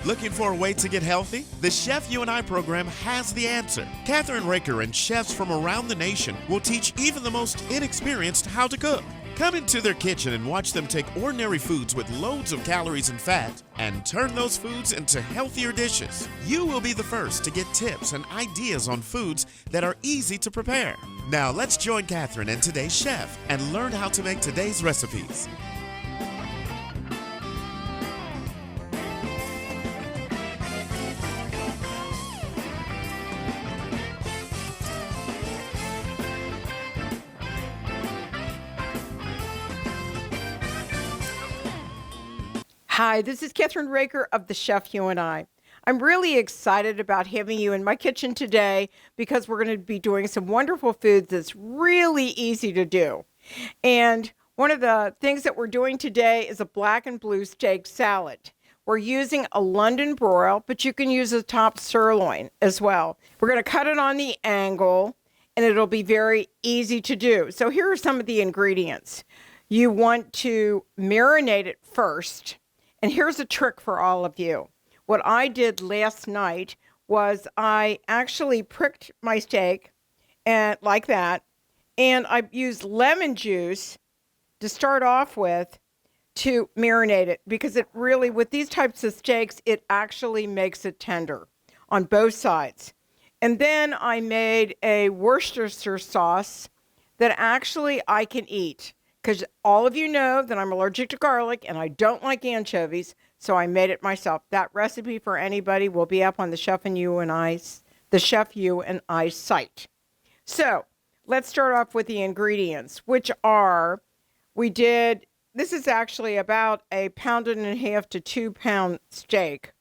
Looking for a way to get healthy? The Chef You and I program has the answer. Kathryn Raaker and chefs from around the nation will teach even the most inexperienced how to cook. Come into their kitchen and watch them take ordinary foods with loads of calories and fat and turn those foods into healthier dishes. You will be the first to get tips and ideas on foods that are easy to prepare. Now let's join Kathryn and today's chef and learn how to make today's recipes. Hi, this is Kathryn Raaker of The Chef You and I. I'm really excited about having you in my kitchen today because we're going to be doing some wonderful foods that's really easy to do. And one of the things that we're doing today is a black and blue steak salad. We're using a London broil, but you can use a top sirloin as well. We're going to cut it on the angle, and it'll be very easy to do. So here are some of the ingredients. You want to marinate it first. And here's a trick for all of you. What I did last night was I actually pricked my steak and like that, and I used lemon juice to start off with to marinate it because it really, with these types of steaks, it actually makes it tender on both sides. And then I made a Worcestershire sauce that actually I can eat. Because all of you know that I'm allergic to garlic and I don't like anchovies, so I made it myself. That recipe for anybody will be up on the Chef You and I site. So let's start off with the ingredients, which are, this is actually about 1.5 pounds to 2 pound steak.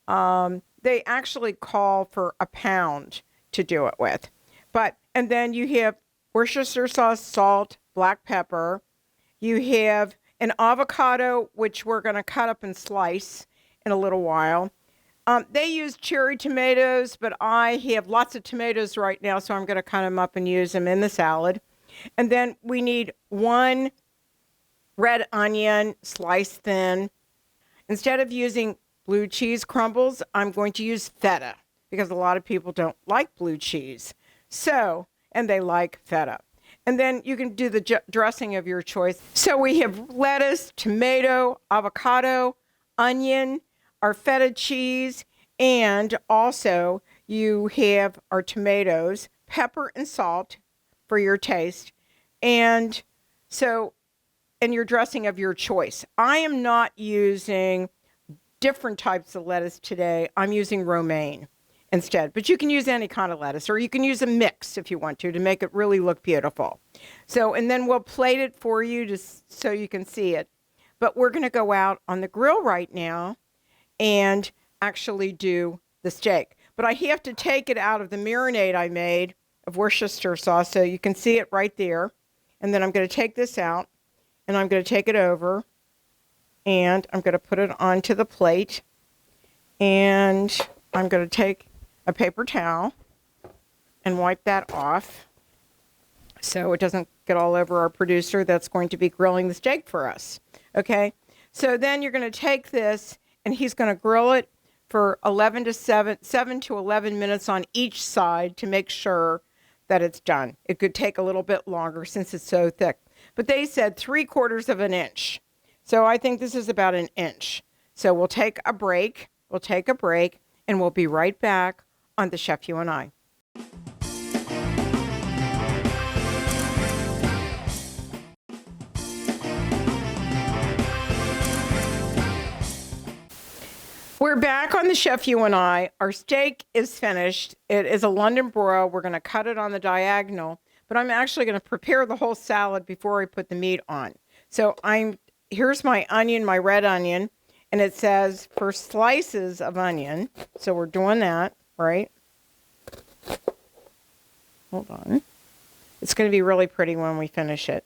They actually call for a pound to do it with. And then you have Worcestershire sauce, salt, black pepper. You have an avocado, which we're going to cut up and slice in a little while. They use cherry tomatoes, but I have lots of tomatoes right now, so I'm going to cut them up and use them in the salad. And then we need 1 red onion, sliced thin. Instead of using blue cheese crumbles, I'm going to use feta because a lot of people don't like blue cheese. And they like feta. And then you can do the dressing of your choice. So we have lettuce, tomato, avocado, onion, our feta cheese, and also you have our tomatoes, pepper and salt for your taste, and your dressing of your choice. I am not using different types of lettuce today. I'm using romaine instead, but you can use any kind of lettuce, or you can use a mix if you want to make it really look beautiful. And then we'll plate it for you so you can see it. But we're going to go out on the grill right now and actually do the steak. But I have to take it out of the marinade I made of Worcestershire sauce, so you can see it right there. And then I'm going to take this out, and I'm going to take it over, and I'm going to put it onto the plate, and I'm going to take a paper towel and wipe that off so it doesn't get all over our producer that's going to be grilling the steak for us. Okay, so then you're going to take this and he's going to grill it for 7 to 11 minutes on each side to make sure that it's done. It could take a little bit longer since it's so thick, but they said 3/4 of an inch. So I think this is about an inch. So we'll take a break, and we'll be right back on The Chef You and I. We're back on The Chef You and I. Our steak is finished. It is a London broil. We're going to cut it on the diagonal, but I'm actually going to prepare the whole salad before I put the meat on. So here's my onion, my red onion, and it says for slices of onion. So we're doing that, right? Hold on. It's going to be really pretty when we finish it.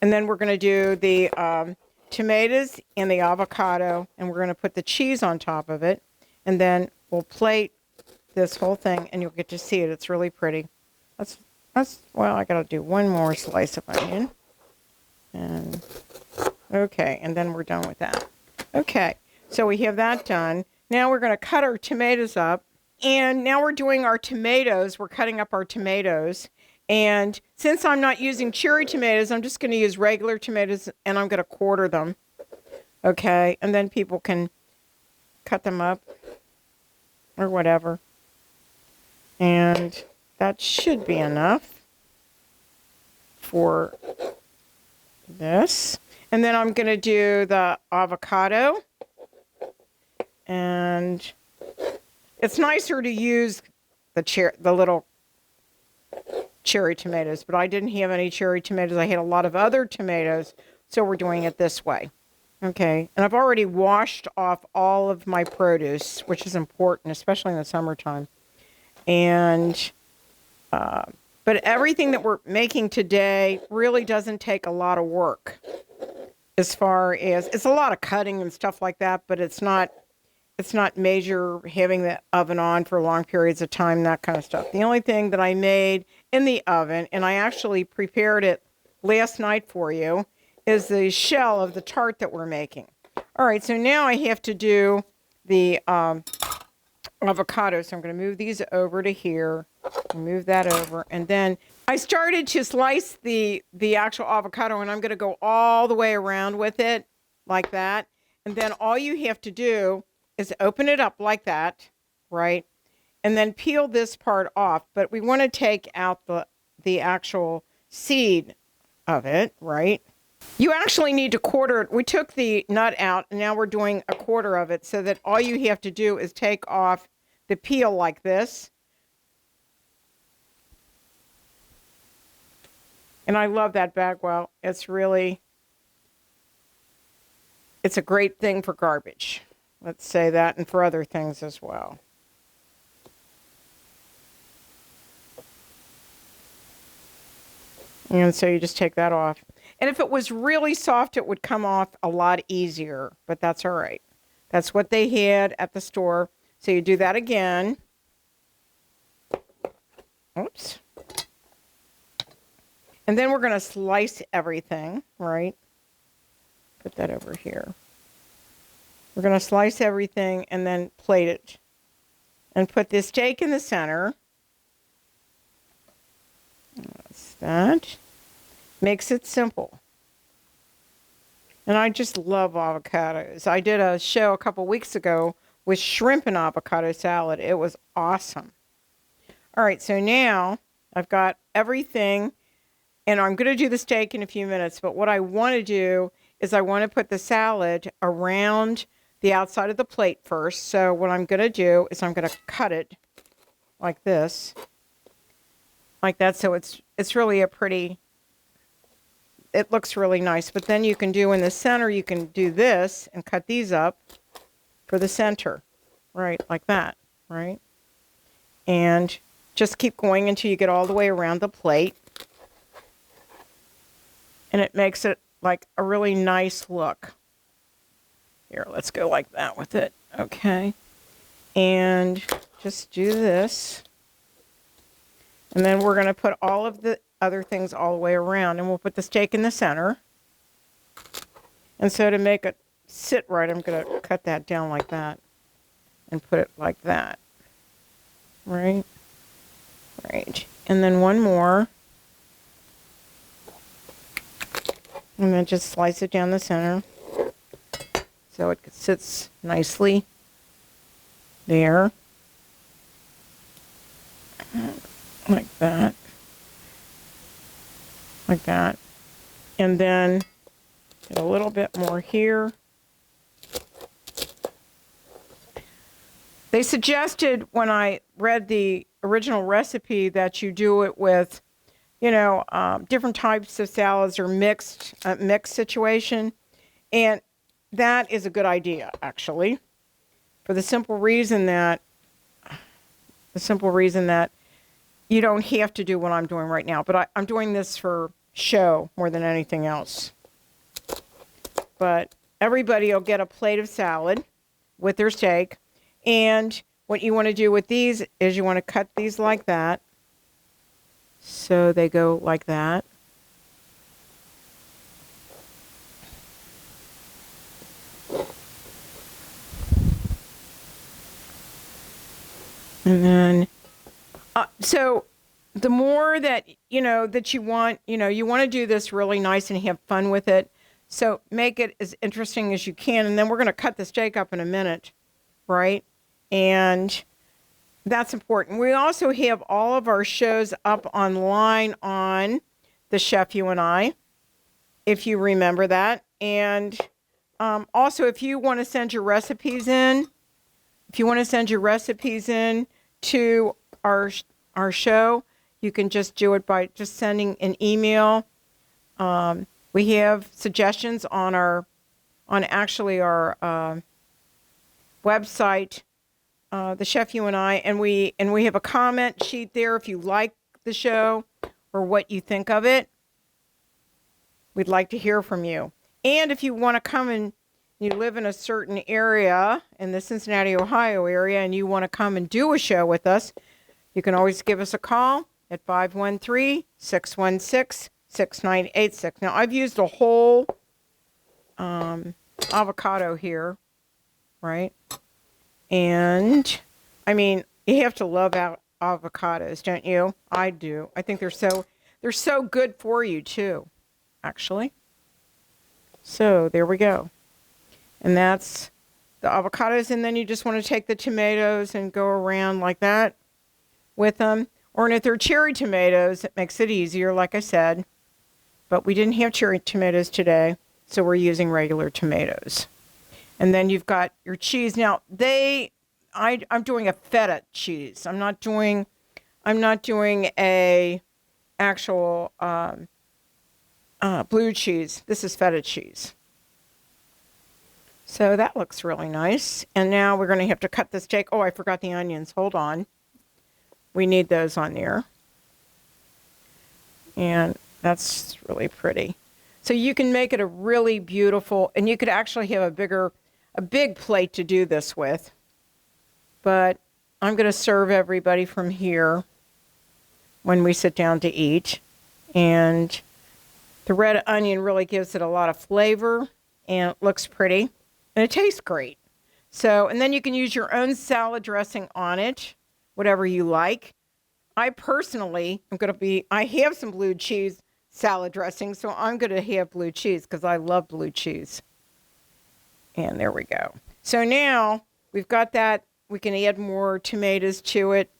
And then we're going to do the tomatoes and the avocado, and we're going to put the cheese on top of it. And then we'll plate this whole thing, and you'll get to see it. It's really pretty. Well, I got to do one more slice of onion. And okay, and then we're done with that. Okay, so we have that done. Now we're going to cut our tomatoes up. And now we're doing our tomatoes. We're cutting up our tomatoes. And since I'm not using cherry tomatoes, I'm just going to use regular tomatoes, and I'm going to quarter them. Okay? And then people can cut them up or whatever. And that should be enough for this. And then I'm going to do the avocado. And it's nicer to use the little cherry tomatoes, but I didn't have any cherry tomatoes. I had a lot of other tomatoes, so we're doing it this way. Okay, and I've already washed off all of my produce, which is important, especially in the summertime. And, but everything that we're making today really doesn't take a lot of work. As far as, it's a lot of cutting and stuff like that, but it's not major having the oven on for long periods of time, that kind of stuff. The only thing that I made in the oven, and I actually prepared it last night for you, is the shell of the tart that we're making. All right, so now I have to do the avocado. So I'm going to move these over to here, move that over, and then I started to slice the actual avocado, and I'm going to go all the way around with it like that. And then all you have to do is open it up like that, right? And then peel this part off. But we want to take out the actual seed of it, right? You actually need to quarter it. We took the nut out, and now we're doing a quarter of it, so that all you have to do is take off the peel like this. And I love that Bagwell. It's a great thing for garbage. Let's say that, and for other things as well. And so you just take that off. And if it was really soft, it would come off a lot easier, but that's all right. That's what they had at the store. So you do that again. Oops. And then we're going to slice everything, right? Put that over here. We're going to slice everything and then plate it. And put this steak in the center. That's that. Makes it simple. And I just love avocados. I did a show a couple weeks ago with shrimp and avocado salad. It was awesome. All right, so now I've got everything, and I'm going to do the steak in a few minutes, but what I want to do is I want to put the salad around the outside of the plate first. So what I'm going to do is I'm going to cut it like this, like that, so it's really a pretty, it looks really nice. But then you can do in the center, you can do this and cut these up for the center, right, like that, right? And just keep going until you get all the way around the plate. And it makes it like a really nice look. Here, let's go like that with it, okay? And just do this. And then we're going to put all of the other things all the way around, and we'll put the steak in the center. And so to make it sit right, I'm going to cut that down like that and put it like that, right? Right. And then one more. And then just slice it down the center so it sits nicely there, like that, like that. And then get a little bit more here. They suggested when I read the original recipe that you do it with, you know, different types of salads or mixed situation. And that is a good idea, actually, for the simple reason that you don't have to do what I'm doing right now. But I'm doing this for show more than anything else. But everybody will get a plate of salad with their steak. And what you want to do with these is you want to cut these like that. So they go like that. And then, so the more that, that you want to do this really nice and have fun with it. So make it as interesting as you can. And then we're going to cut the steak up in a minute, right? And that's important. We also have all of our shows up online on The Chef You and I, if you remember that. And also, if you want to send your recipes in, to our show, you can just do it by just sending an email. We have suggestions on our website, The Chef You and I, and we have a comment sheet there if you like the show or what you think of it. We'd like to hear from you. And if you want to come and you live in a certain area in the Cincinnati, Ohio area, and you want to come and do a show with us, you can always give us a call at 513-616-6986. Now, I've used a whole avocado here, right? And, I mean, you have to love avocados, don't you? I do. I think they're so good for you, too, actually. So, there we go. And that's the avocados. And then you just want to take the tomatoes and go around like that with them. Or if they're cherry tomatoes, it makes it easier, like I said. But we didn't have cherry tomatoes today, so we're using regular tomatoes. And then you've got your cheese. Now, I'm doing a feta cheese. I'm not doing a actual blue cheese. This is feta cheese. So that looks really nice. And now we're going to have to cut the steak. Oh, I forgot the onions. Hold on. We need those on there. And that's really pretty. So you can make it a really beautiful, and you could actually have a big plate to do this with. But I'm going to serve everybody from here when we sit down to eat. And the red onion really gives it a lot of flavor, and it looks pretty. And it tastes great. So, and then you can use your own salad dressing on it, whatever you like. I personally I have some blue cheese salad dressing, so I'm going to have blue cheese because I love blue cheese. And there we go. So now we've got that. We can add more tomatoes to it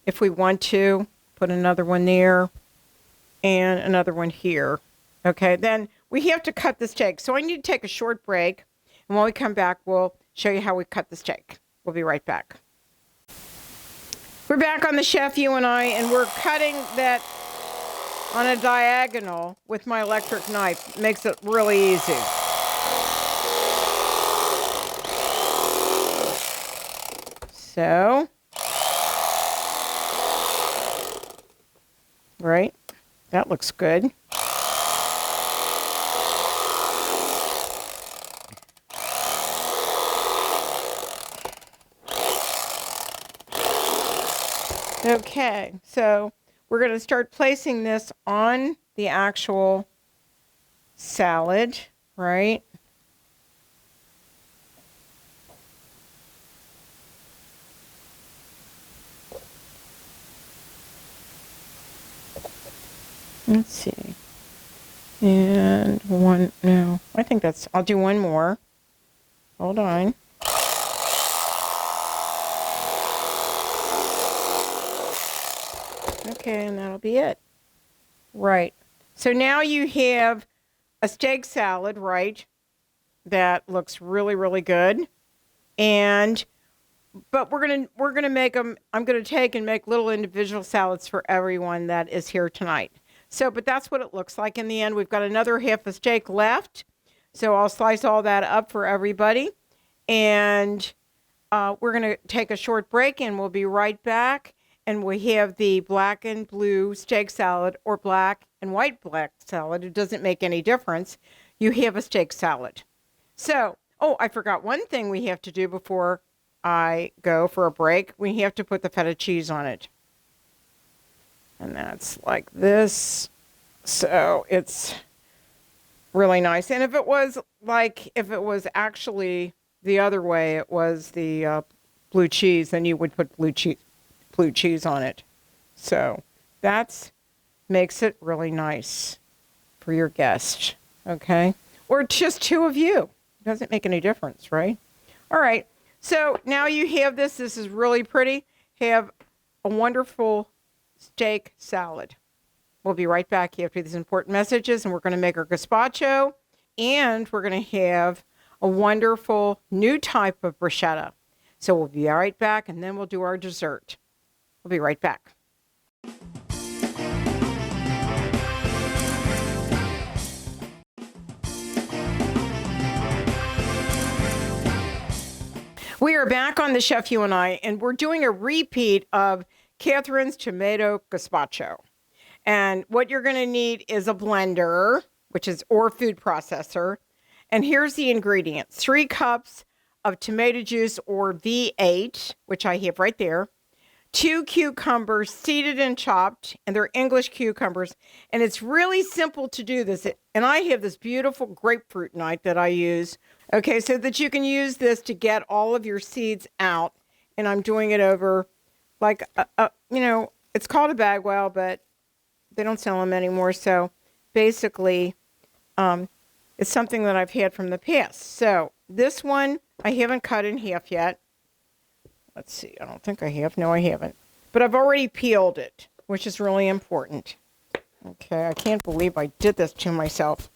if we want to. Put another one there and another one here. Okay, then we have to cut the steak. So I need to take a short break. And when we come back, we'll show you how we cut the steak. We'll be right back. We're back on The Chef You and I, and we're cutting that on a diagonal with my electric knife. It makes it really easy. So, right, that looks good. Okay, so we're going to start placing this on the actual salad, right? Let's see. And I think I'll do one more. Hold on. Okay, and that'll be it. Right. So now you have a steak salad, right? That looks really, really good. But we're gonna make them. I'm gonna take and make little individual salads for everyone that is here tonight. So, but that's what it looks like in the end. We've got another half a steak left. So I'll slice all that up for everybody. And we're going to take a short break, and we'll be right back. And we have the black and blue steak salad, or black and white black salad. It doesn't make any difference. You have a steak salad. So, I forgot one thing we have to do before I go for a break. We have to put the feta cheese on it. And that's like this. So it's really nice. And if it was actually the other way, it was the blue cheese, then you would put blue blue cheese on it. So that makes it really nice for your guest, okay? Or just two of you. Doesn't make any difference, right? All right. So now you have this. This is really pretty. Have a wonderful steak salad. We'll be right back after these important messages, and we're going to make our gazpacho, and we're going to have a wonderful new type of bruschetta. So we'll be right back, and then we'll do our dessert. We'll be right back. We are back on the Chef You and I, and we're doing a repeat of Kathryn's tomato gazpacho. And what you're going to need is a blender, or food processor. And here's the ingredients. 3 cups of tomato juice or V8, which I have right there. 2 cucumbers seeded and chopped, and they're English cucumbers. And it's really simple to do this. And I have this beautiful grapefruit knife that I use. Okay, so that you can use this to get all of your seeds out. And I'm doing it over like, it's called a bagwell, but they don't sell them anymore. So basically, it's something that I've had from the past. So this one, I haven't cut in half yet. Let's see. I don't think I have. No, I haven't. But I've already peeled it, which is really important. Okay, I can't believe I did this to myself.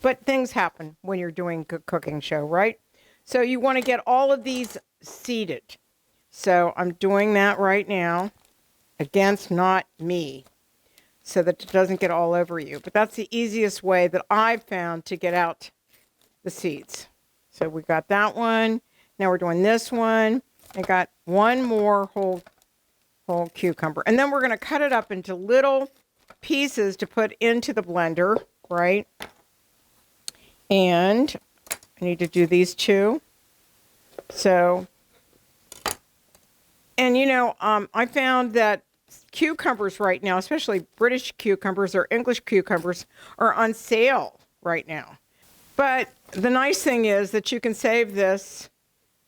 But things happen when you're doing a cooking show, right? So you want to get all of these seeded. So I'm doing that right now against not me, so that it doesn't get all over you. But that's the easiest way that I've found to get out the seeds. So we got that one. Now we're doing this one. I got one more whole cucumber. And then we're going to cut it up into little pieces to put into the blender, right? And I need to do these 2. So, and I found that cucumbers right now, especially British cucumbers or English cucumbers, are on sale right now. But the nice thing is that you can save this,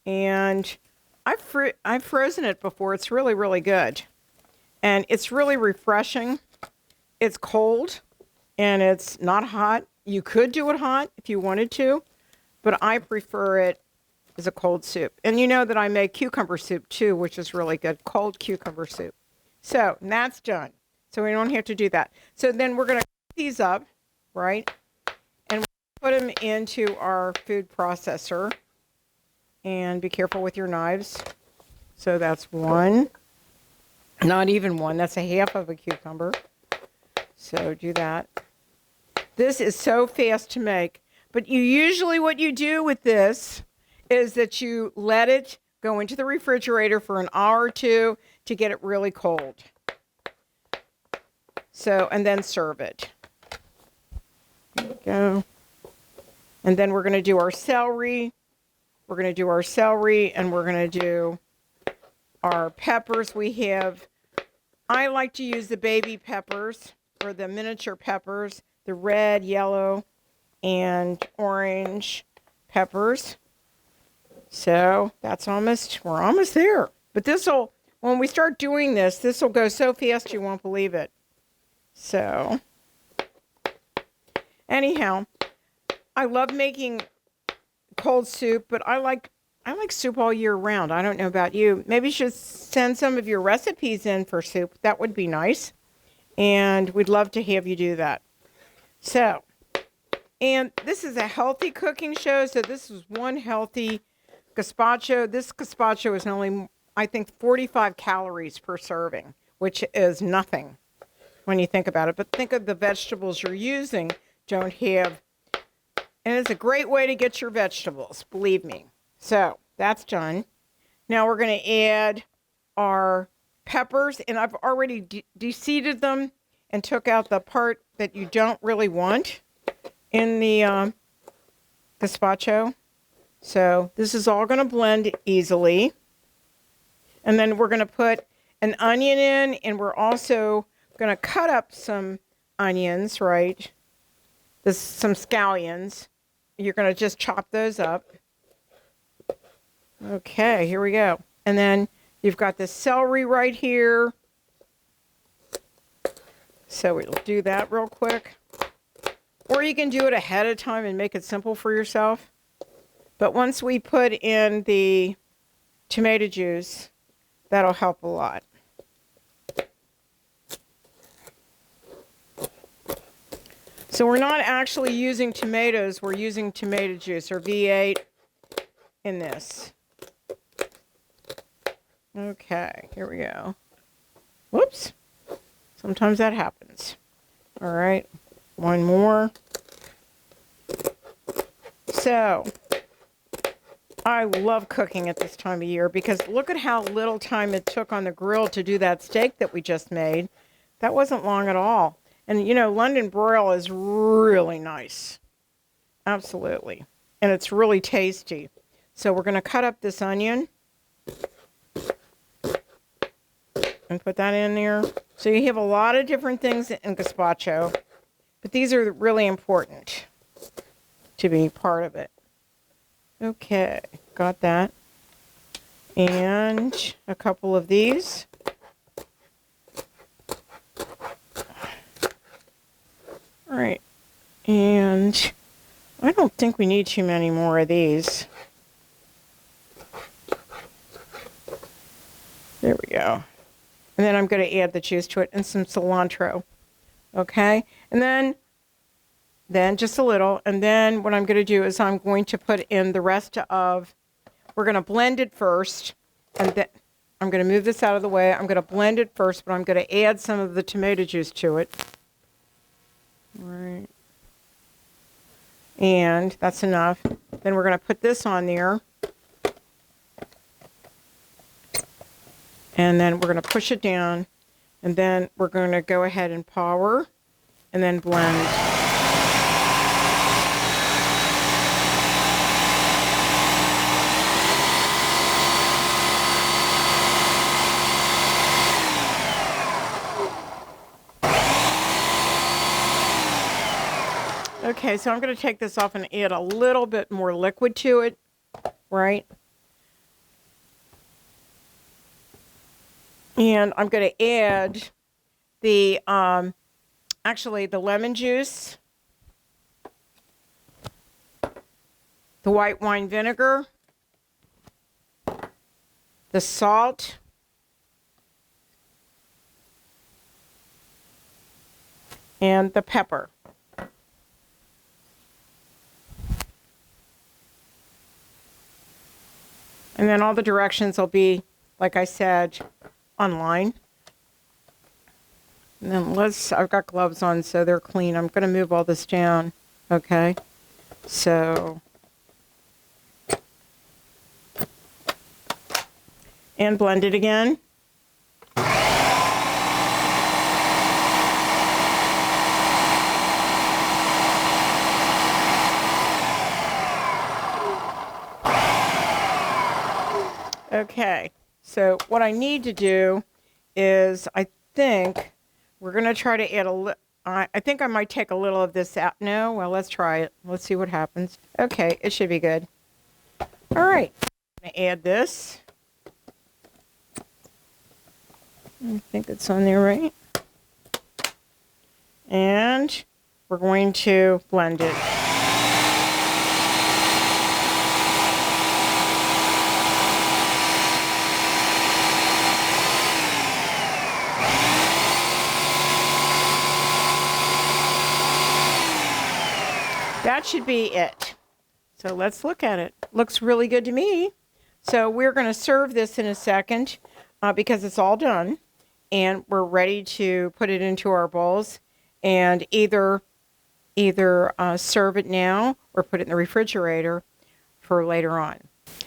and I've frozen it before. It's really, really good. And it's really refreshing. It's cold, and it's not hot. You could do it hot if you wanted to, but I prefer it as a cold soup. And you know that I make cucumber soup too, which is really good, cold cucumber soup. So that's done. So we don't have to do that. So then we're going to cut these up, right? And put them into our food processor. And be careful with your knives. So that's 1. Not even 1. That's a half of a cucumber. So do that. This is so fast to make. But what you do with this is that you let it go into the refrigerator for an hour or 2 to get it really cold. So, and then serve it. There we go. And then we're going to do our celery. We're going to do our celery, and we're going to do our peppers. I like to use the baby peppers or the miniature peppers, the red, yellow, and orange peppers. So we're almost there. But when we start doing this will go so fast you won't believe it. So, anyhow, I love making cold soup, but I like soup all year round. I don't know about you. Maybe you should send some of your recipes in for soup. That would be nice. And we'd love to have you do that. So, and this is a healthy cooking show. So this is one healthy gazpacho. This gazpacho is only, I think, 45 calories per serving, which is nothing when you think about it. But think of the vegetables you're using don't have. And it's a great way to get your vegetables, believe me. So that's done. Now we're going to add our peppers, and I've already de-seeded them and took out the part that you don't really want in the gazpacho. So this is all going to blend easily. And then we're going to put an onion in, and we're also going to cut up some onions, right? Some scallions. You're going to just chop those up. Okay, here we go. And then You've got the celery right here. So we'll do that real quick. Or you can do it ahead of time and make it simple for yourself. But once we put in the tomato juice, that'll help a lot. So we're not actually using tomatoes, we're using tomato juice or V8 in this. Okay, here we go. Whoops. Sometimes that happens. All right, one more. So, I love cooking at this time of year because look at how little time it took on the grill to do that steak that we just made. That wasn't long at all. And you know, London broil is really nice. Absolutely. And it's really tasty. So we're going to cut up this onion and put that in there. So you have a lot of different things in gazpacho, but these are really important to be part of it. Okay, got that. And a couple of these. All right, and I don't think we need too many more of these. There we go. And then I'm going to add the juice to it and some cilantro. Okay, and then just a little. And then what I'm going to do is I'm going to put in the rest of, we're going to blend it first. And then I'm going to move this out of the way. I'm going to blend it first, but I'm going to add some of the tomato juice to it. Right. And that's enough. Then we're going to put this on there. And then we're going to push it down. And then we're going to go ahead and power and then blend. Okay, so I'm going to take this off and add a little bit more liquid to it, right? And I'm going to add the, actually the lemon juice, the white wine vinegar, the salt, and the pepper. And then all the directions will be, like I said, online. And then I've got gloves on so they're clean. I'm going to move all this down. Okay. So, and blend it again. Okay, so what I need to do is, I think we're going to try to add I think I might take a little of this out. No, well, let's try it. Let's see what happens. Okay, it should be good. All right, I'm going to add this. I think it's on there, right? And we're going to blend it. That should be it. So let's look at it. Looks really good to me. So we're going to serve this in a second because it's all done. And we're ready to put it into our bowls and either serve it now or put it in the refrigerator for later on.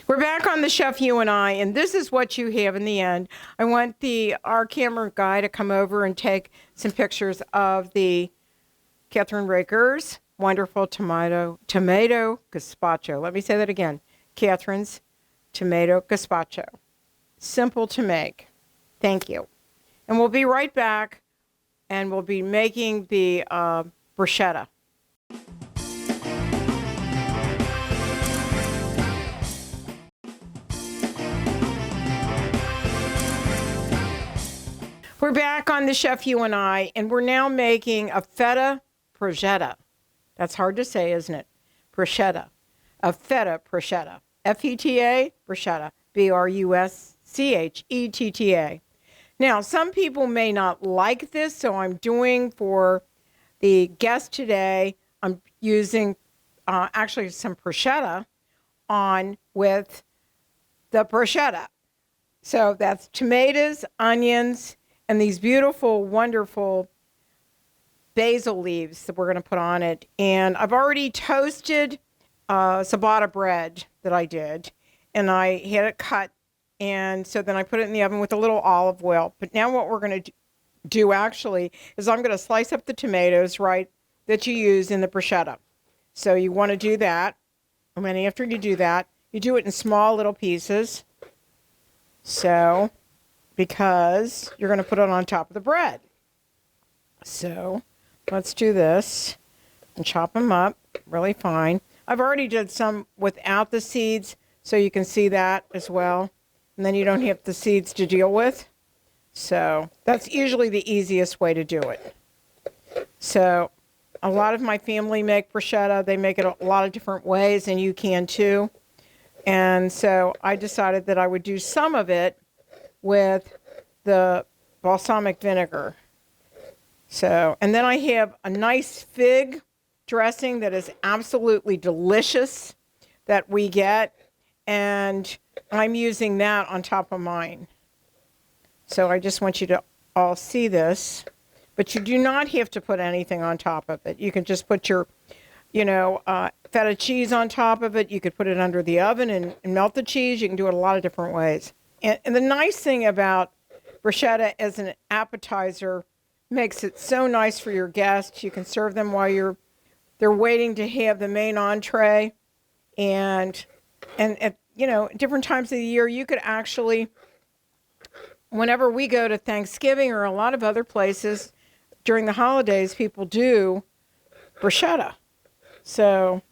We're back on the Chef You and I, and this is what you have in the end. I want our camera guy to come over and take some pictures of the Kathryn Raaker's wonderful tomato gazpacho. Let me say that again. Kathryn's tomato gazpacho. Simple to make. Thank you. And we'll be right back, and we'll be making the bruschetta. We're back on the Chef You and I, and we're now making a feta prosciutto. That's hard to say, isn't it? Prosciutto. A feta prosciutto. F-E-T-A, prosciutto. B-R-U-S-C-H-E-T-T-A. Now, some people may not like this, so I'm doing for the guest today, I'm using actually some prosciutto on with the prosciutto. So that's tomatoes, onions, and these beautiful, wonderful basil leaves that we're going to put on it. And I've already toasted ciabatta bread that I did, and I had it cut. And so then I put it in the oven with a little olive oil. But now what we're going to do actually is I'm going to slice up the tomatoes, right, that you use in the prosciutto. So you want to do that. And then after you do that, you do it in small little pieces. So, because you're going to put it on top of the bread. So, let's do this and chop them up really fine. I've already did some without the seeds, so you can see that as well. And then you don't have the seeds to deal with. So, that's usually the easiest way to do it. So, a lot of my family make prosciutto. They make it a lot of different ways, and you can too. And so I decided that I would do some of it with the balsamic vinegar. So, and then I have a nice fig dressing that is absolutely delicious that we get. And I'm using that on top of mine. So I just want you to all see this. But you do not have to put anything on top of it. You can just put your, feta cheese on top of it. You could put it under the oven and melt the cheese. You can do it a lot of different ways. And the nice thing about bruschetta as an appetizer makes it so nice for your guests. You can serve them while they're waiting to have the main entree. And at different times of the year, you could actually, whenever we go to Thanksgiving or a lot of other places during the holidays, people do bruschetta. So,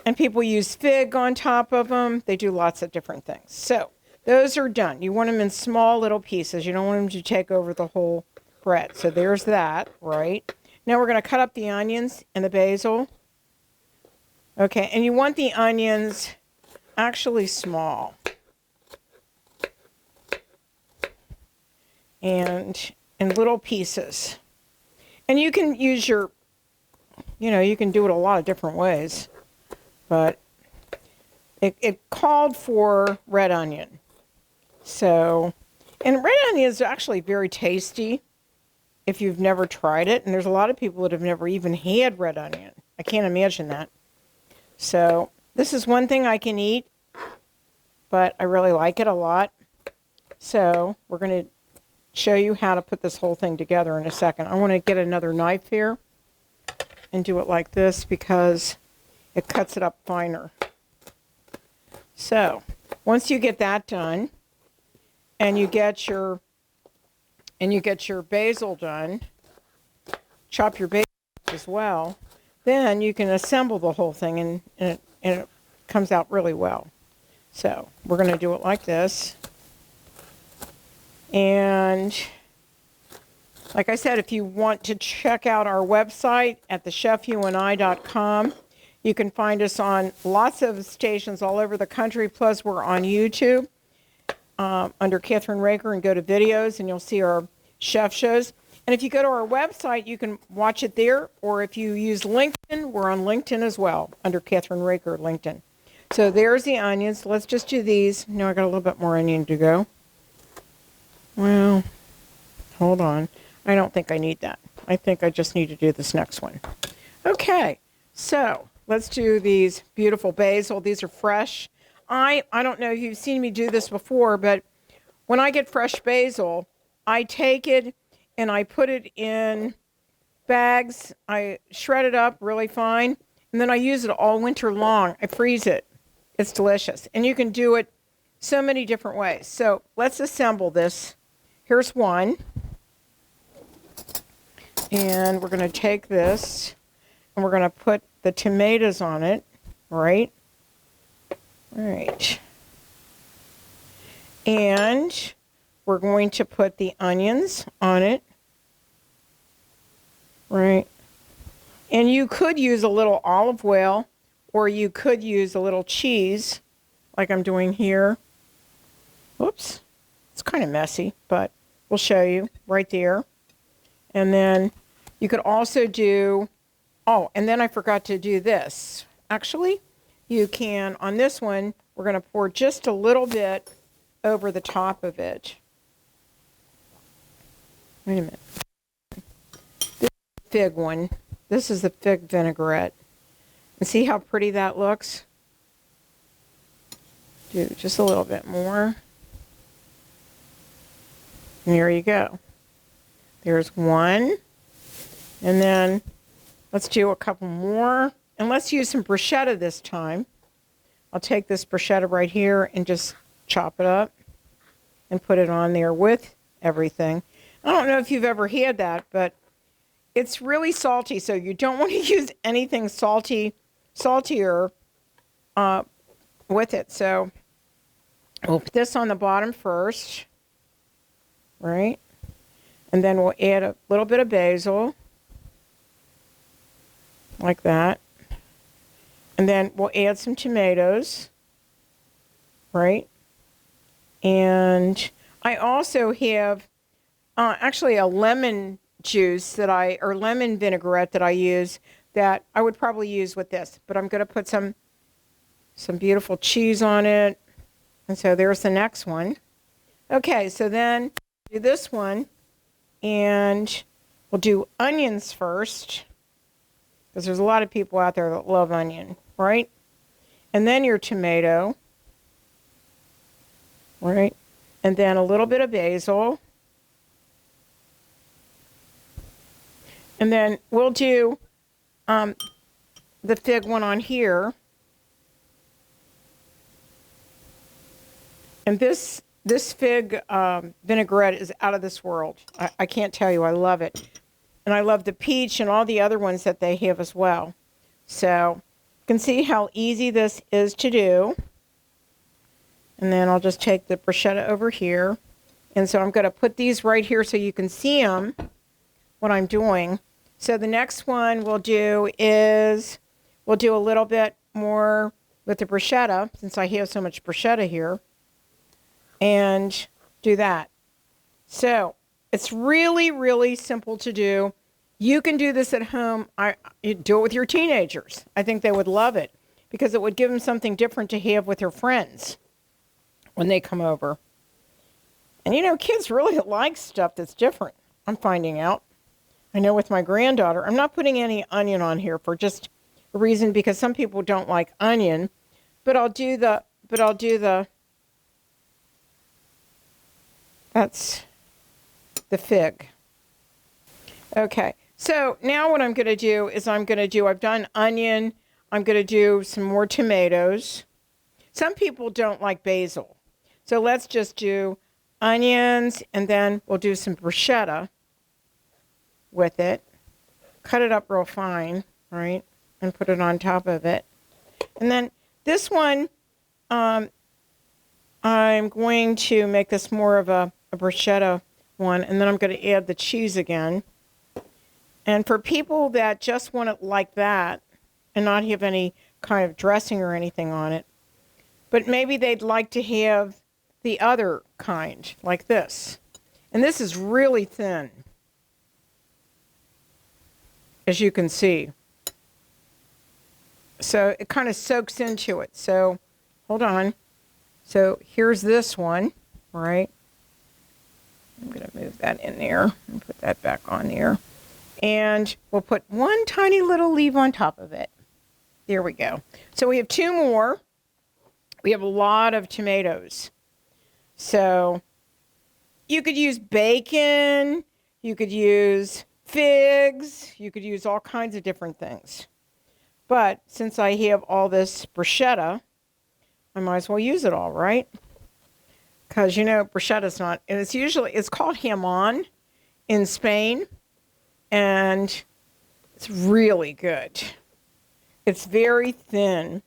and people use fig on top of them. They do lots of different things. So, those are done. You want them in small little pieces. You don't want them to take over the whole bread. So, there's that, right? Now, we're going to cut up the onions and the basil. Okay, and you want the onions actually small. And in little pieces. And you can use you can do it a lot of different ways. But it called for red onion. So, and red onion is actually very tasty if you've never tried it. And there's a lot of people that have never even had red onion. I can't imagine that. So, this is one thing I can eat, but I really like it a lot. So, we're going to show you how to put this whole thing together in a second. I want to get another knife here and do it like this because it cuts it up finer. So, once you get that done and you get your basil done, chop your basil as well, then you can assemble the whole thing and it comes out really well. So, we're going to do it like this. And like I said, if you want to check out our website at thechefyouandi.com, you can find us on lots of stations all over the country. Plus, we're on YouTube under Kathryn Raaker and go to videos, and you'll see our chef shows. And if you go to our website, you can watch it there. Or if you use LinkedIn, we're on LinkedIn as well under Kathryn Raaker LinkedIn. So there's the onions. Let's just do these. No, I got a little bit more onion to go. Well, hold on. I don't think I need that. I think I just need to do this next one. Okay, so let's do these beautiful basil. These are fresh. I don't know if you've seen me do this before, but when I get fresh basil, I take it and I put it in bags. I shred it up really fine, and then I use it all winter long. I freeze it. It's delicious. And you can do it so many different ways. So let's assemble this. Here's one. And we're going to take this and we're going to put the tomatoes on it, right? All right. And we're going to put the onions on it, right? And you could use a little olive oil, or you could use a little cheese, like I'm doing here. Whoops, it's kind of messy, but we'll show you right there. And then you could also do, oh, and then I forgot to do this. Actually, you can, on this one, we're going to pour just a little bit over the top of it. Wait a minute. This is the fig one. This is the fig vinaigrette. And see how pretty that looks? Do just a little bit more. And there you go. There's one. And then let's do a couple more. And let's use some bruschetta this time. I'll take this bruschetta right here and just chop it up and put it on there with everything. I don't know if you've ever had that, but it's really salty, so you don't want to use anything saltier with it. So we'll put this on the bottom first, right? And then we'll add a little bit of basil, like that. And then we'll add some tomatoes, right? And I also have actually a lemon juice or lemon vinaigrette that I use that I would probably use with this. But I'm going to put some beautiful cheese on it. And so there's the next one. Okay, so then do this one. And we'll do onions first, because there's a lot of people out there that love onion, right? And then your tomato, right? And then a little bit of basil. And then we'll do the fig one on here. And this fig vinaigrette is out of this world. I can't tell you. I love it. And I love the peach and all the other ones that they have as well. So you can see how easy this is to do. And then I'll just take the bruschetta over here. And so I'm going to put these right here so you can see them, what I'm doing. So the next one we'll do is we'll do a little bit more with the bruschetta, since I have so much bruschetta here. And do that. So it's really, really simple to do. You can do this at home. You do it with your teenagers. I think they would love it because it would give them something different to have with their friends when they come over. And, kids really like stuff that's different. I'm finding out. I know with my granddaughter, I'm not putting any onion on here for just a reason because some people don't like onion. But I'll do the that's the fig. Okay, so now what I'm going to do is I've done onion. I'm going to do some more tomatoes. Some people don't like basil. So let's just do onions, and then we'll do some bruschetta with it. Cut it up real fine, right? And put it on top of it. And then this one, I'm going to make this more of a bruschetta one, and then I'm going to add the cheese again. And for people that just want it like that and not have any kind of dressing or anything on it, but maybe they'd like to have the other kind, like this. And this is really thin, as you can see. So it kind of soaks into it. So hold on. So here's this one, right? I'm going to move that in there and put that back on there. And we'll put one tiny little leaf on top of it. There we go. So we have two more. We have a lot of tomatoes. So you could use bacon. You could use figs. You could use all kinds of different things. But since I have all this bruschetta, I might as well use it all, right? Because, bruschetta's not, and it's called jamon in Spain, and it's really good. It's very thin,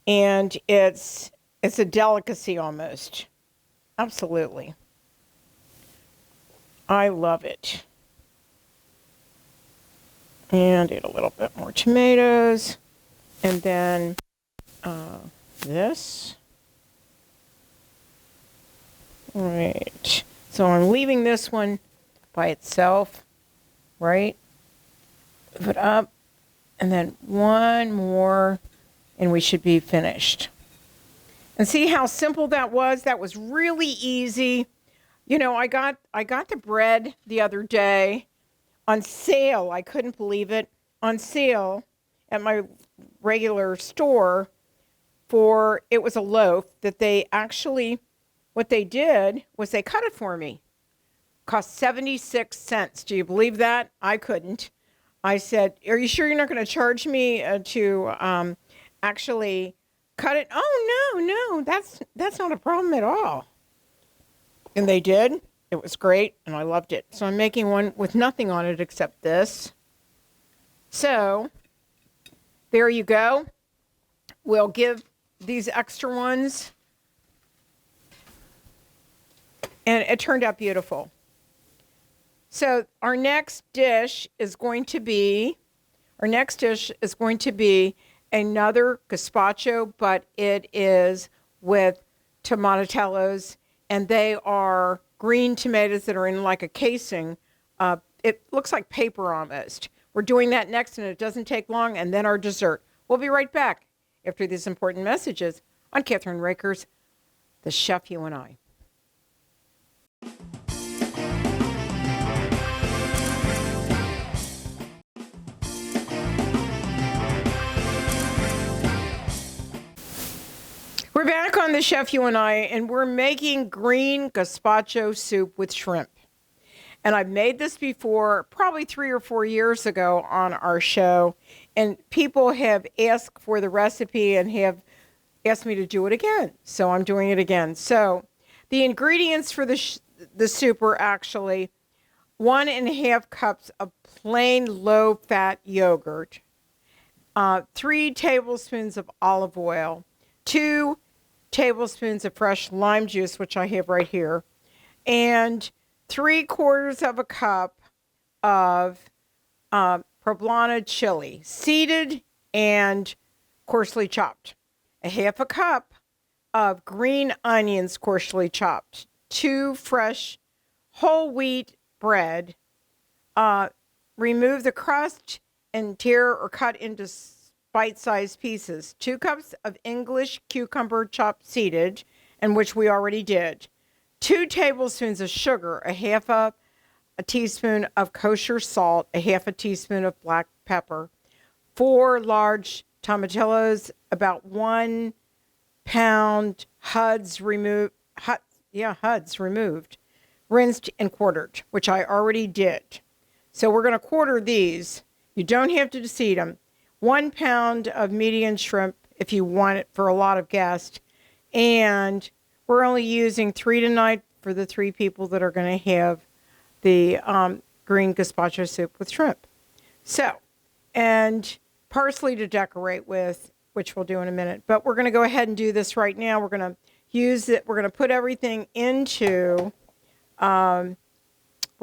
and it's a delicacy almost. Absolutely. I love it. And add a little bit more tomatoes. And then this. All right. So I'm leaving this one by itself, right? Move it up. And then one more, and we should be finished. And see how simple that was? That was really easy. You know, I got the bread the other day on sale. I couldn't believe it. On sale at my regular store it was a loaf that they actually, what they did was they cut it for me. Cost 76 cents. Do you believe that? I couldn't. I said, are you sure you're not going to charge me to actually cut it? Oh, no, that's not a problem at all. And they did. It was great, and I loved it. So I'm making one with nothing on it except this. So there you go. We'll give these extra ones. And it turned out beautiful. So our next dish is going to be another gazpacho, but it is with tomatotellos, and they are green tomatoes that are in like a casing. It looks like paper almost. We're doing that next, and it doesn't take long, and then our dessert. We'll be right back after these important messages on Kathryn Raaker's The Chef You and I. We're back on The Chef You and I, and we're making green gazpacho soup with shrimp. And I've made this before, probably 3 or 4 years ago on our show, and people have asked for the recipe and have asked me to do it again. So I'm doing it again. So the ingredients for the soup are actually 1.5 cups of plain low-fat yogurt, 3 tablespoons of olive oil, 2 tablespoons of fresh lime juice, which I have right here, and 3/4 cup of poblano chili, seeded and coarsely chopped. 1/2 cup of green onions, coarsely chopped. 2 fresh whole wheat bread. Remove the crust and tear or cut into bite-sized pieces. 2 cups of English cucumber chopped seeded, and which we already did. 2 tablespoons of sugar, 1/2 a teaspoon of kosher salt, 1/2 teaspoon of black pepper, 4 large tomatillos, about 1 pound heads removed, rinsed and quartered, which I already did. So we're going to quarter these. You don't have to deseed them. 1 pound of medium shrimp if you want it for a lot of guests. And we're only using 3 tonight for the 3 people that are going to have the green gazpacho soup with shrimp. So, and parsley to decorate with, which we'll do in a minute. But we're going to go ahead and do this right now. We're going to use it. We're going to put everything into, we're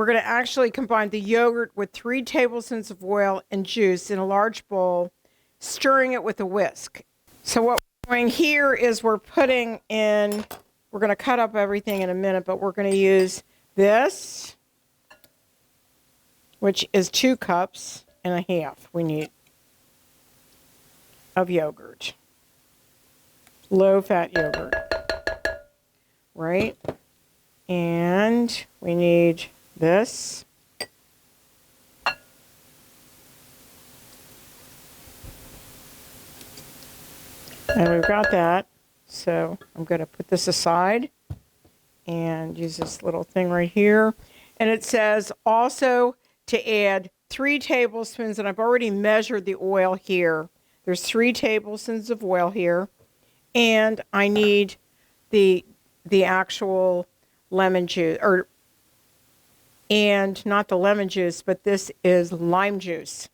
going to actually combine the yogurt with 3 tablespoons of oil and juice in a large bowl, stirring it with a whisk. So what we're doing here is we're putting in, we're going to cut up everything in a minute, but we're going to use this, which is 2.5 cups we need of yogurt. Low-fat yogurt. Right? And we need this. And we've got that. So I'm going to put this aside and use this little thing right here. And it says also to add 3 tablespoons, and I've already measured the oil here. There's 3 tablespoons of oil here. And I need the actual lemon juice, and not the lemon juice, but this is lime juice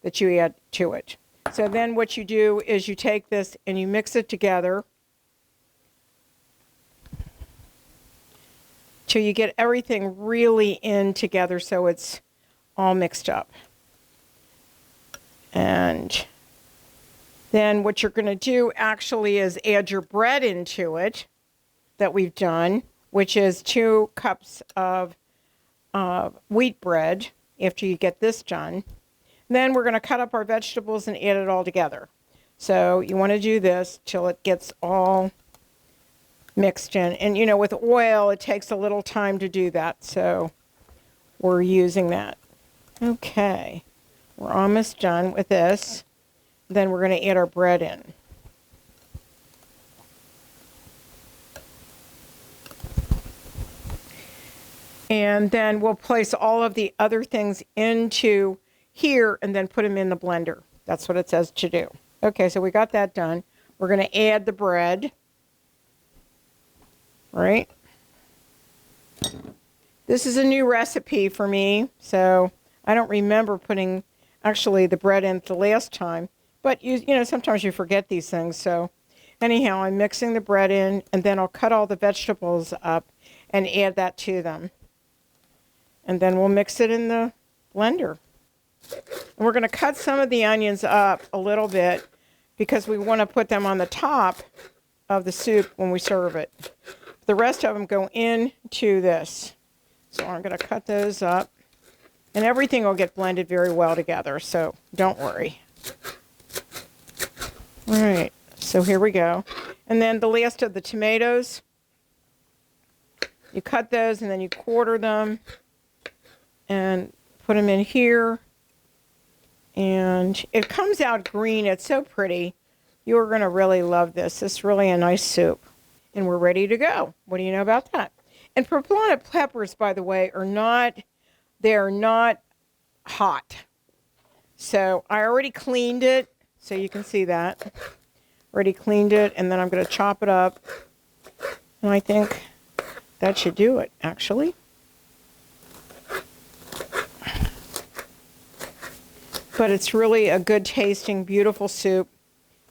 that you add to it. So then what you do is you take this and you mix it together until you get everything really in together so it's all mixed up. And then what you're going to do actually is add your bread into it that we've done, which is 2 cups of wheat bread after you get this done. Then we're going to cut up our vegetables and add it all together. So you want to do this till it gets all mixed in. And, you know, with oil, it takes a little time to do that. So we're using that. Okay. We're almost done with this. Then we're going to add our bread in. And then we'll place all of the other things into here and then put them in the blender. That's what it says to do. Okay, so we got that done. We're going to add the bread. Right? This is a new recipe for me, so I don't remember putting actually the bread in the last time. But, you know, sometimes you forget these things. So anyhow, I'm mixing the bread in, and then I'll cut all the vegetables up and add that to them. And then we'll mix it in the blender. And we're going to cut some of the onions up a little bit because we want to put them on the top of the soup when we serve it. The rest of them go into this. So I'm going to cut those up. And everything will get blended very well together, so don't worry. All right, so here we go. And then the last of the tomatoes, you cut those and then you quarter them and put them in here. And it comes out green. It's so pretty. You're going to really love this. It's really a nice soup. And we're ready to go. What do you know about that? And poblano peppers, by the way, they're not hot. So I already cleaned it, so you can see that. Already cleaned it, and then I'm going to chop it up. And I think that should do it, actually. But it's really a good tasting, beautiful soup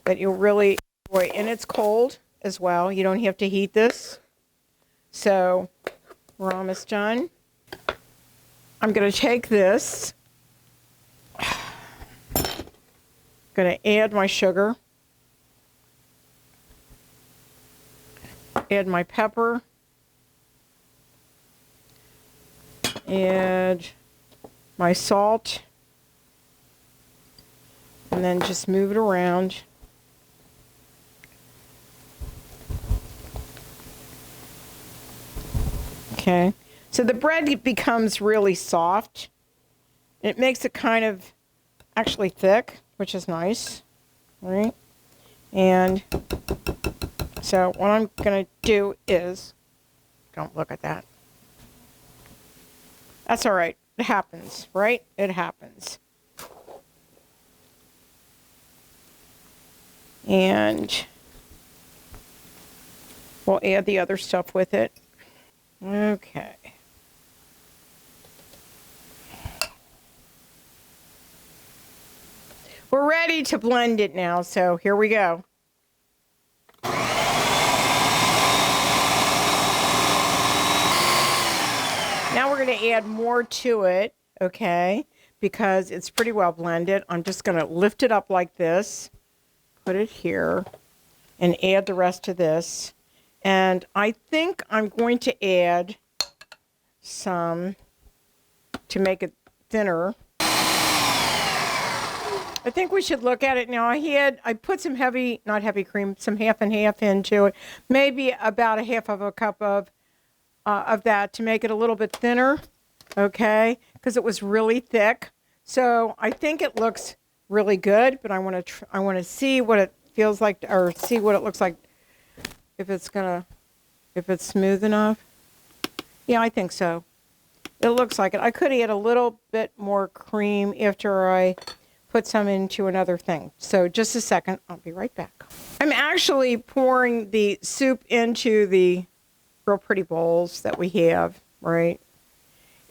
that you'll really enjoy. And it's cold as well. You don't have to heat this. So we're almost done. I'm going to take this. Going to add my sugar. Add my pepper. Add my salt. And then just move it around. Okay. So the bread becomes really soft. It makes it kind of actually thick, which is nice. All right. And so what I'm going to do is, don't look at that. That's all right. It happens, right? It happens. And we'll add the other stuff with it. Okay. We're ready to blend it now, so here we go. Now we're going to add more to it, okay, because it's pretty well blended. I'm just going to lift it up like this, put it here, and add the rest of this. And I think I'm going to add some to make it thinner. I think we should look at it now. I put some not heavy cream, some half and half into it. Maybe about a half of a cup of that to make it a little bit thinner, okay? Because it was really thick. So I think it looks really good, but I want to see what it feels like, or see what it looks like. If it's smooth enough. Yeah, I think so. It looks like it. I could add a little bit more cream after I put some into another thing. So just a second, I'll be right back. I'm actually pouring the soup into the real pretty bowls that we have, right?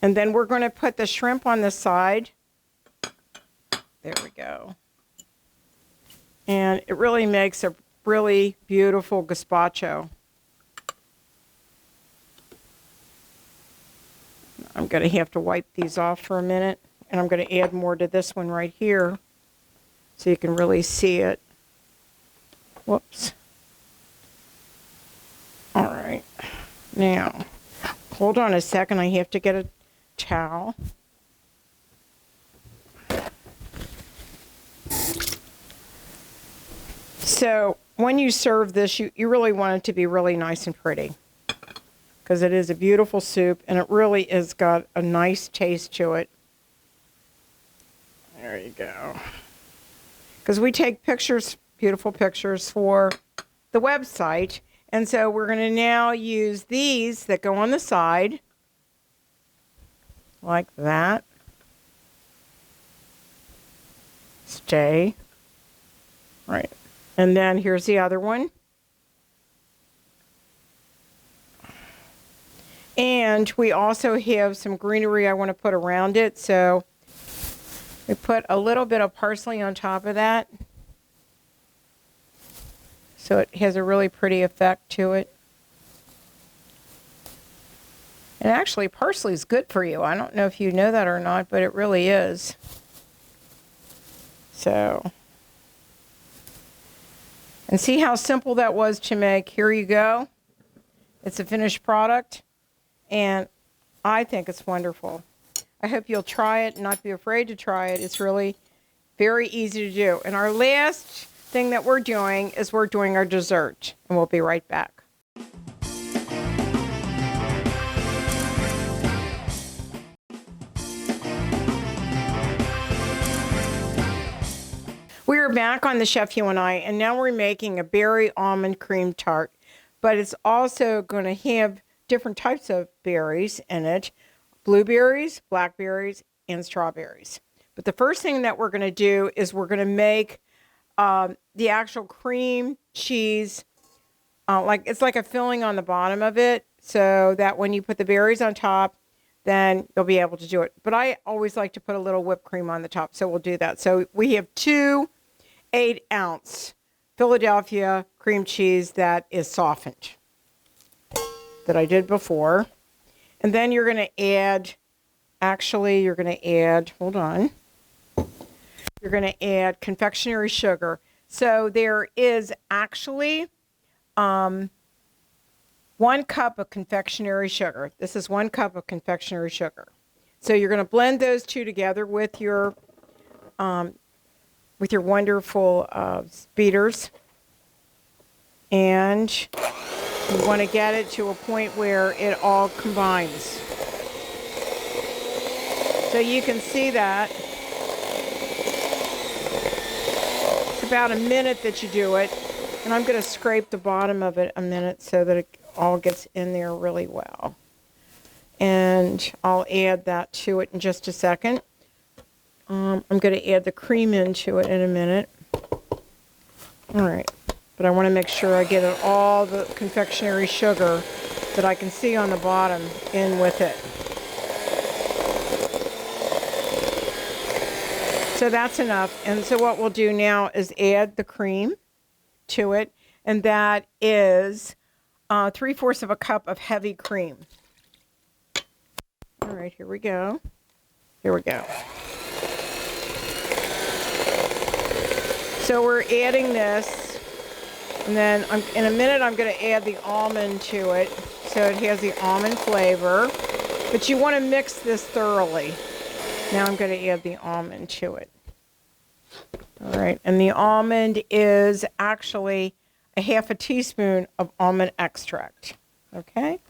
And then we're going to put the shrimp on the side. There we go. And it really makes a really beautiful gazpacho. I'm going to have to wipe these off for a minute. And I'm going to add more to this one right here so you can really see it. Whoops. All right. Now, hold on a second. I have to get a towel. So when you serve this, you really want it to be really nice and pretty, because it is a beautiful soup and it really has got a nice taste to it. There you go. Because we take pictures, beautiful pictures for the website. And so we're going to now use these that go on the side, like that. Stay. Right. And then here's the other one. And we also have some greenery I want to put around it. So we put a little bit of parsley on top of that. So it has a really pretty effect to it. And actually, parsley is good for you. I don't know if you know that or not, but it really is. So, and see how simple that was to make. Here you go. It's a finished product, and I think it's wonderful. I hope you'll try it and not be afraid to try it. It's really very easy to do. And our last thing that we're doing is we're doing our dessert, and we'll be right back. We are back on the Chef You and I, and now we're making a berry almond cream tart, but it's also going to have different types of berries in it: blueberries, blackberries, and strawberries. But the first thing that we're going to do is we're going to make the actual cream cheese, it's like a filling on the bottom of it, so that when you put the berries on top, then you'll be able to do it. But I always like to put a little whipped cream on the top, so we'll do that. So we have 2 8-ounce Philadelphia cream cheese that is softened, that I did before. And then you're going to add, hold on. You're going to add confectionery sugar. So there is actually 1 cup of confectionery sugar. This is 1 cup of confectionery sugar. So you're going to blend those two together with your wonderful beaters. And you want to get it to a point where it all combines. So you can see that. It's about a minute that you do it. And I'm going to scrape the bottom of it a minute so that it all gets in there really well. And I'll add that to it in just a second. I'm going to add the cream into it in a minute. All right. But I want to make sure I get all the confectionery sugar that I can see on the bottom in with it. So that's enough. And so what we'll do now is add the cream to it. And that is 3/4 of a cup of heavy cream. All right, here we go. Here we go. So we're adding this, and then in a minute I'm going to add the almond to it, so it has the almond flavor. But you want to mix this thoroughly. Now I'm going to add the almond to it. All right, and the almond is actually a 1/2 teaspoon of almond extract, okay?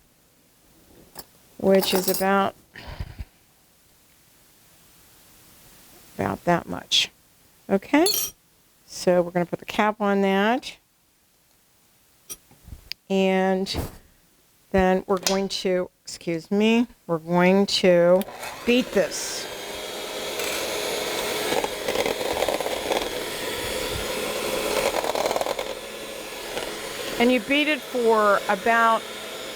Which is about that much, okay? So we're going to put the cap on that. And then we're going to, we're going to beat this. And you beat it for about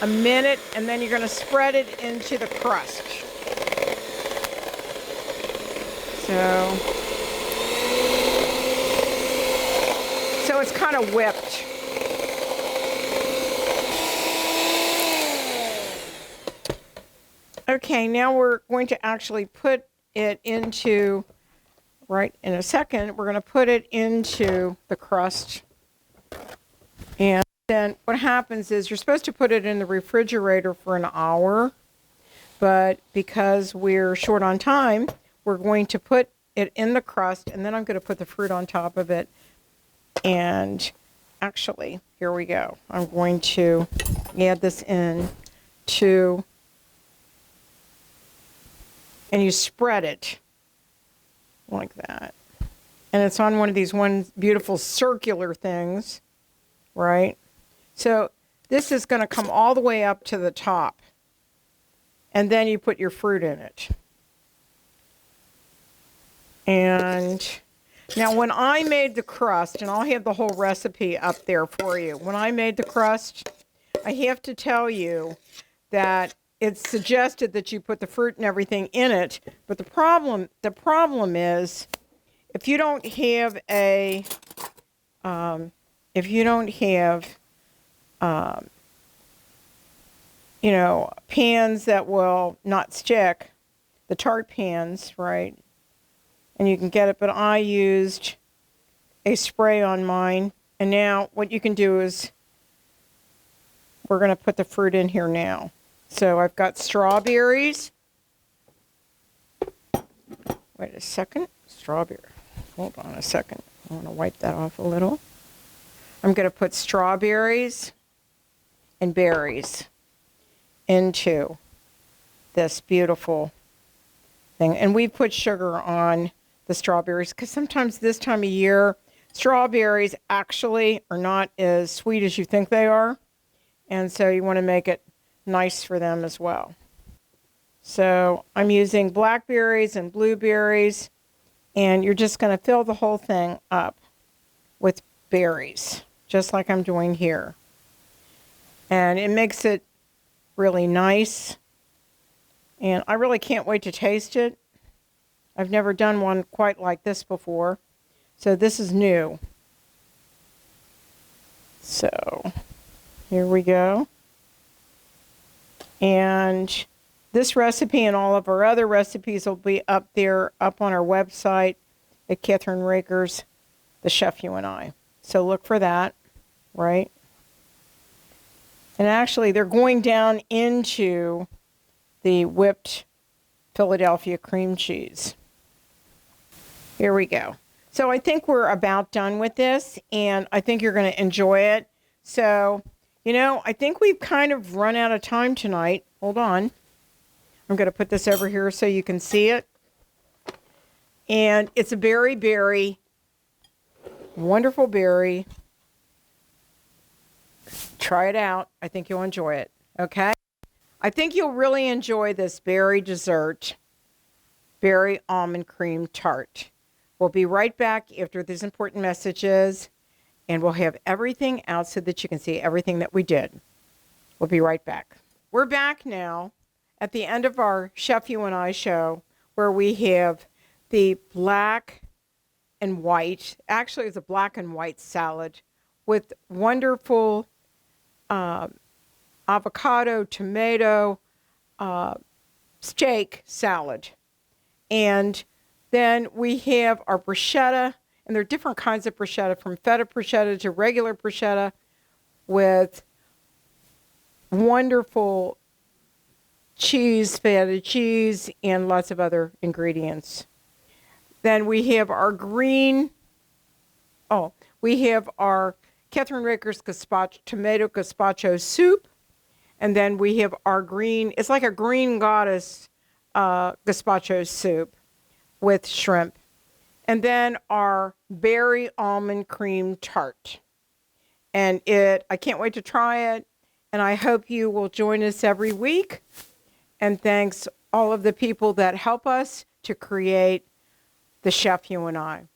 a minute, and then you're going to spread it into the crust. So it's kind of whipped. Okay, now we're going to actually put it into, right in a second, we're going to put it into the crust. And then what happens is you're supposed to put it in the refrigerator for an hour, but because we're short on time, we're going to put it in the crust, and then I'm going to put the fruit on top of it. And actually, here we go. I'm going to add this in to, and you spread it like that. And it's on one of these beautiful circular things, right? So this is going to come all the way up to the top. And then you put your fruit in it. And now when I made the crust, and I'll have the whole recipe up there for you. When I made the crust, I have to tell you that it's suggested that you put the fruit and everything in it. But the problem is, if you don't have pans that will not stick, the tart pans, right? And you can get it, but I used a spray on mine. And now what you can do is, we're going to put the fruit in here now. So I've got strawberries. Wait a second. Strawberry. Hold on a second. I want to wipe that off a little. I'm going to put strawberries and berries into this beautiful thing. And we put sugar on the strawberries because sometimes this time of year, strawberries actually are not as sweet as you think they are. And so you want to make it nice for them as well. So I'm using blackberries and blueberries, and you're just going to fill the whole thing up with berries, just like I'm doing here. And it makes it really nice. And I really can't wait to taste it. I've never done one quite like this before. So this is new. So here we go. And this recipe and all of our other recipes will be up there, up on our website at Kathryn Raaker's The Chef You and I. So look for that, right? And actually, they're going down into the whipped Philadelphia cream cheese. Here we go. So I think we're about done with this, and I think you're going to enjoy it. So, I think we've kind of run out of time tonight. Hold on. I'm going to put this over here so you can see it. And it's a berry, wonderful berry. Try it out. I think you'll enjoy it. Okay? I think you'll really enjoy this berry dessert, berry almond cream tart. We'll be right back after these important messages, and we'll have everything out so that you can see everything that we did. We'll be right back. We're back now at the end of our Chef You and I show, where we have the black and white, actually it's a black and white salad with wonderful avocado, tomato, steak salad. And then we have our bruschetta, and there are different kinds of bruschetta, from feta bruschetta to regular bruschetta, with wonderful cheese, feta cheese, and lots of other ingredients. Then we have our we have our Kathryn Raaker's tomato gazpacho soup. And then we have our it's like a green goddess gazpacho soup with shrimp. And then our berry almond cream tart. And I can't wait to try it. And I hope you will join us every week. And thanks all of the people that help us to create The Chef You and I.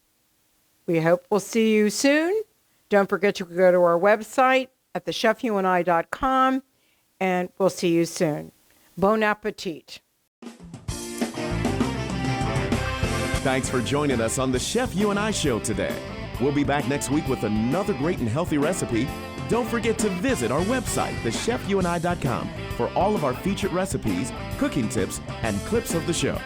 We hope we'll see you soon. Don't forget to go to our website at thechefyouandi.com, and we'll see you soon. Bon appetit. Thanks for joining us on the Chef You and I show today. We'll be back next week with another great and healthy recipe Don't forget to visit our website, thechefyouandi.com, for all of our featured recipes, cooking tips, and clips of the show.